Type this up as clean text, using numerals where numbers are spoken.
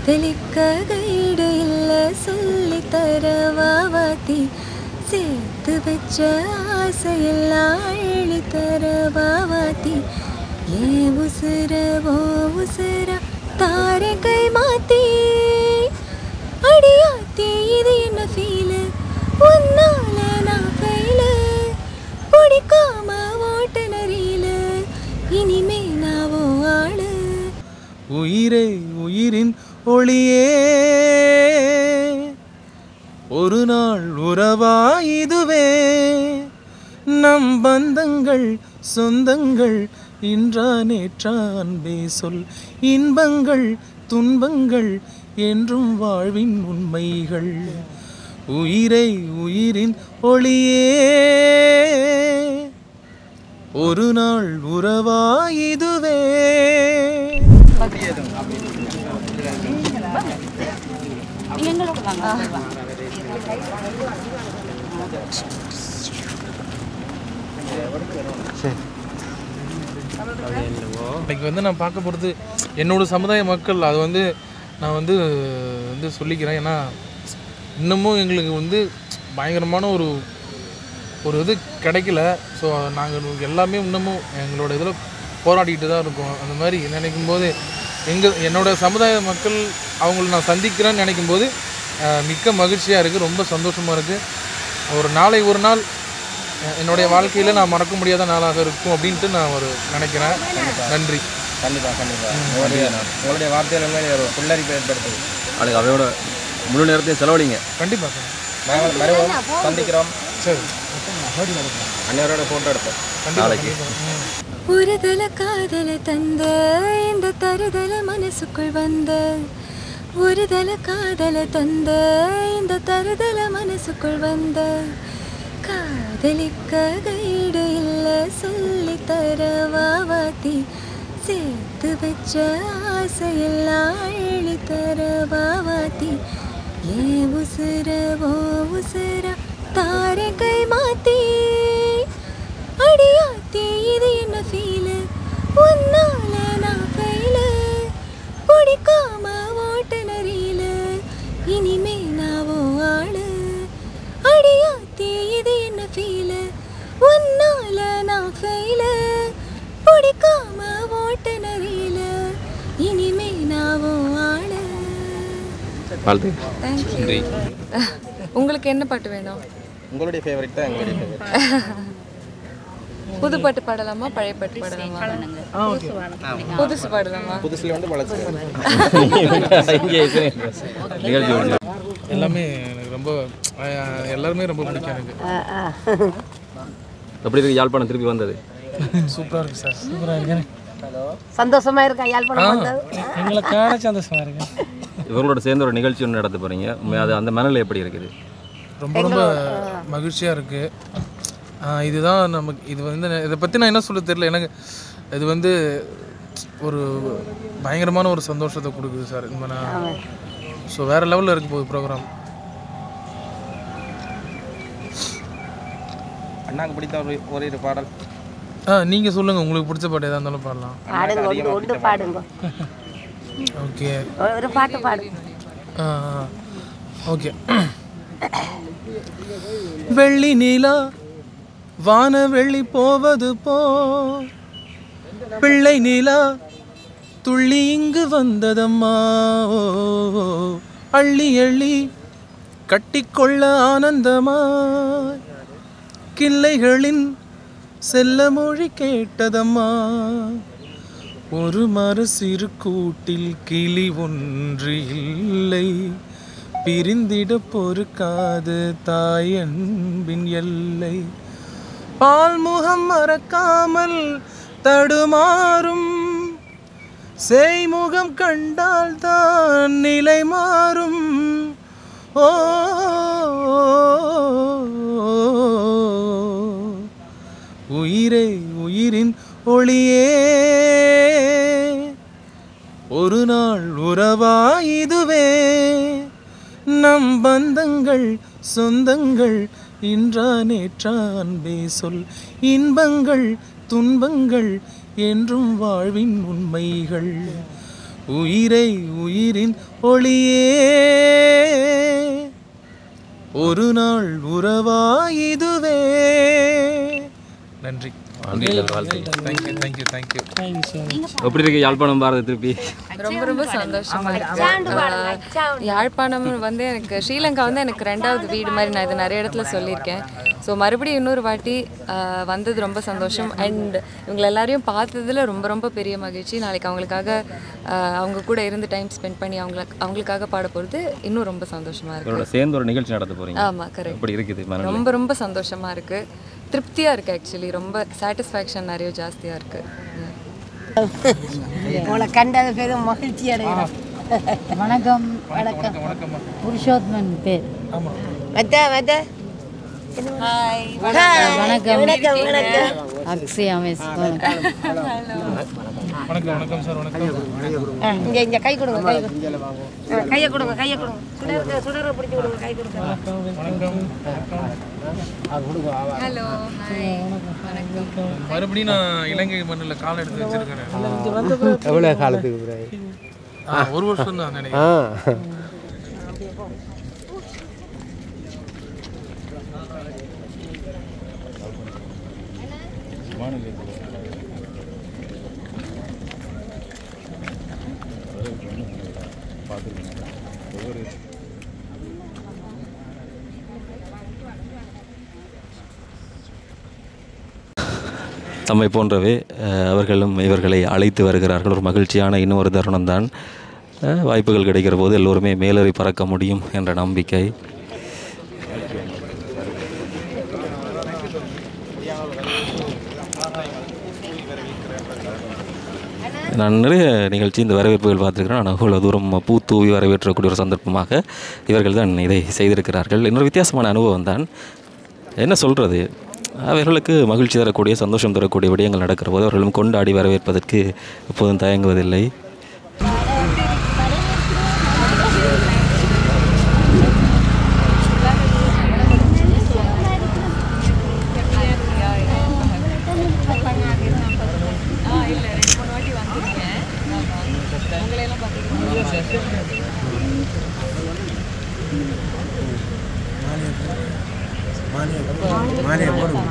காதலிக்க கைடு இல்ல சொல்லி தரவாவாத்தி சேர்த்து வச்ச ஆசையெல்லாம் அள்ளி தரவாவாத்தி ஏன் உசுரவோ உசுர தார கை மாத்தி அடியாத்தி இது என்ன ஃபீலு ஒன்னால நான் ஃபெயிலு பிடிக்காம ஓட்ட நரியில இனிமே நாவோ ஆளு உயிரே உயிரின் ஒளியே ஒரு நாள் உறவா இதுவே நம் பந்தங்கள் சொந்தங்கள் இன்றா நேற்றா அன்பே சொல் இன்பங்கள் துன்பங்கள் என்றும் வாழ்வின் உண்மைகள் உயிரை உயிரின் ஒளியே ஒரு நாள் உறவா இதுவே இன்னைக்கு வந்து நான் பார்க்க போகிறது என்னோட சமுதாய மக்கள். அது வந்து நான் வந்து சொல்லிக்கிறேன். ஏன்னா இன்னமும் எங்களுக்கு வந்து பயங்கரமான ஒரு இது கிடைக்கல. ஸோ நாங்கள் எல்லாமே இன்னமும் எங்களோட இதில் போராடிக்கிட்டு தான் இருக்கோம். அந்த மாதிரி நினைக்கும் போது என்னோடய சமுதாய மக்கள் அவங்கள நான் சந்திக்கிறேன்னு நினைக்கும் போது மிக்க மகிழ்ச்சியாக இருக்குது, ரொம்ப சந்தோஷமாக இருக்குது. ஒரு நாள் என்னுடைய வாழ்க்கையில் நான் மறக்க முடியாத நாளாக இருக்கும் அப்படின்ட்டு நான் நினைக்கிறேன். நன்றி. கண்டிப்பாக உங்களுடைய வார்த்தைகள் ஒரு புல்லரிப்பை ஏற்படுத்துது. அதுக்கு அவையோட முழு நேரத்தையும் செலவழிங்க. கண்டிப்பாக நாங்கள் மறுபடியும் சந்திக்கிறோம். சரி, அன்னையரோட ஃபோட்டோ எடுப்போம் நாளைக்கு. ஒருதல காதல தந்த இந்த தருதல மனசுக்குள் வந்த ஒருதல காதல தந்த இந்த தருதல மனசுக்குள் வந்த காதலிக்க கைடு இல்ல சொல்லி தரவாவாத்தி சேர்த்து வச்ச ஆசையெல்லாம் அள்ளி தரவாவாத்தி ஏன் உசுரவோ உசுர தார கை மாத்தி அடியாத்தி இது என்ன ஃபீலு ஒன்னால நான் ஃபெயிலு பிடிக்காம ஓட்ட நரியில இனிமே நாவோ ஆளு அடியாத்தி இது என்ன ஃபீலு ஒன்னால நான் ஃபெயிலு பிடிக்காம ஓட்ட நரியில இனிமே நாவோ ஆளு. நன்றி. உங்களுக்கு என்ன பாட்டு வேணும்? உங்களுடைய ஃபேவரட் தான் எங்களுடைய ஃபேவரட். புது பாட்டு பாடலாமா பழைய பாட்டு பாடலாமா? புதுசு பாடலாமா? புதுசுல வந்து பழசு எல்லாமே எனக்கு ரொம்ப எல்லாருமே ரொம்ப பிடிக்கும் எனக்கு. எப்படி இருக்கு யாழ்ப்பாணம் திருப்பி வந்தது? சூப்பராக இருக்குது சார். சூப்பராக இருக்கேன். சந்தோஷமா இருக்கா யாழ்ப்பாணம் வந்தது? எங்களுக்கான சந்தோஷமாக இருக்கேன். இவங்களோட சேர்ந்து ஒரு நிகழ்ச்சி ஒன்று நடத்த போகிறீங்க. அது அந்த மனநிலை எப்படி இருக்குது? ரொம்ப ரொம்ப மகிழ்ச்சியாக இருக்குது. இதுதான் நமக்கு இது வந்து இதை பற்றி நான் என்ன சொல்ல தெரியல. எனக்கு இது வந்து ஒரு பயங்கரமான ஒரு சந்தோஷத்தை கொடுக்குது சார். ஸோ வேறு லெவலில் இருக்க போகுது ப்ரோக்ராம். அண்ணாக்கு பிடித்த ஒரு பாடல் நீங்கள் சொல்லுங்கள், உங்களுக்கு பிடிச்ச பாட்டு எதாக இருந்தாலும் பாடலாம். பாடுங்க. ஓகே, ஒரு பாட்டு பாடுங்க. ஓகே. வெள்ளி நீலா வான வெள்ளி போவது போ பிள்ளை நீலா துள்ளி இங்கு வந்ததம்மா. ஓ அள்ளி அள்ளி கட்டிக்கொள்ள ஆனந்தமா கிள்ளைகளின் செல்ல மொழி கேட்டதம்மா. ஒரு மறு சிறு கூட்டில் கிளி ஒன்று இல்லை பிரிந்திட பொறுக்காது தாயன்பின் எல்லை. பால்முகம் மறக்காமல் தடுமாறும் செய்முகம் கண்டால் தான் நிலை மாறும். ஓ உயிரே உயிரின் ஒளியே ஒரு நாள் உறவா இதுவே நம் பந்தங்கள் சொந்தங்கள் இன்றா நேற்றா அன்பே சொல் இன்பங்கள் துன்பங்கள் என்றும் வாழ்வின் உண்மைகள் உயிரை உயிரின் ஒளியே ஒரு நாள் உறவாயிதுவே. நன்றி. தேங்க்யூ. எப்படி இருக்கு யாழ்ப்பாணம் பாரத திருப்பி? ரொம்ப ரொம்ப சந்தோஷமா இருக்கு. யாழ்ப்பாணம் வந்து எனக்கு ஸ்ரீலங்கா வந்து எனக்கு 2வது வீடு மாதிரி. நான் இது நிறைய இடத்துல சொல்லியிருக்கேன். ஸோ மறுபடியும் இன்னொரு வாட்டி வந்தது ரொம்ப சந்தோஷம். அண்ட் இவங்களை எல்லாரையும் பார்த்ததில் ரொம்ப ரொம்ப பெரிய மகிழ்ச்சி. நாளைக்கு அவங்களுக்காக அவங்க கூட இருந்து டைம் ஸ்பெண்ட் பண்ணி அவங்களுக்காக பாட போகிறது இன்னும் ரொம்ப சந்தோஷமாக இருக்குது. சேர்ந்து ஒரு நிகழ்ச்சி நடத்த போகிறீங்க. ஆமாம், கரெக்ட். எப்படி இருக்குது? ரொம்ப ரொம்ப சந்தோஷமாக இருக்குது. திருப்தியாக இருக்குது. ஆக்சுவலி ரொம்ப சாட்டிஸ்ஃபேக்ஷன் நிறைய ஜாஸ்தியாக இருக்குது. உங்களை கண்டது பெரும் மகிழ்ச்சி அடைகிறோம். வணக்கம். வணக்கம். புருஷோத்மன் பேர். வணக்கம். அக்ஷயா மிஸ். வணக்கம் சார். இங்க கை கொடுங்க. கையை கொடுங்க. சுடரை பிடிச்சி கொடுங்க. கை கொடுங்க. ஹலோ. மறுபடியும் நான் இலங்கை மண்ணில் கால் எடுத்து வச்சிருக்கிறேன். எவ்வளோ காலத்துக்கு? ஒரு வருஷம் தான் நினைக்கிறேன். தம்மை போன்றவே அவர்களும் இவர்களை அழைத்து வருகிறார்கள். ஒரு மகிழ்ச்சியான இன்னும் ஒரு தருணம் தான். வாய்ப்புகள் கிடைக்கிற போது எல்லோருமே மேலேறி பறக்க முடியும் என்ற நம்பிக்கை. நான் நிறைய நிகழ்ச்சி இந்த வரவேற்புகள் பார்த்துருக்கிறேன். ஆனால் அவ்வளோ தூரம் பூ தூவி வரவேற்றக்கூடிய ஒரு சந்தர்ப்பமாக இவர்கள் தான் இதை செய்திருக்கிறார்கள். இன்னொரு வித்தியாசமான அனுபவம் தான். என்ன சொல்கிறது, அவர்களுக்கு மகிழ்ச்சி தரக்கூடிய, சந்தோஷம் தரக்கூடிய விடயங்கள் நடக்கிற போது அவர்களும் கொண்டாடி வரவேற்பதற்கு எப்போதும் தயங்குவதில்லை. மாலையை போடுவோம்.